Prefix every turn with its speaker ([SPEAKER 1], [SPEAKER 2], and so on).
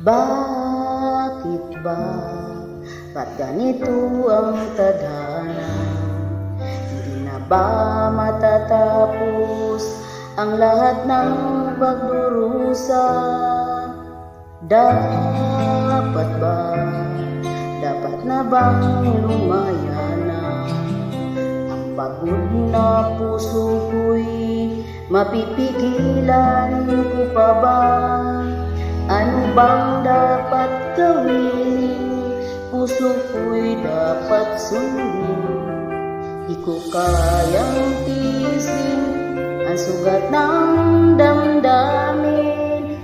[SPEAKER 1] Bakit ba? Ba't ganito ang tadhana? Hindi na ba matatapos ang lahat ng pagdurusa? Dapat ba? Dapat na bang lumaya na? Ang pagod na puso ko'y mapipigilan ko pa ba? Ano bang dapat gawin? Puso ko'y dapat sundin. Di ko kayang tiisin ang sugat ng damdamin.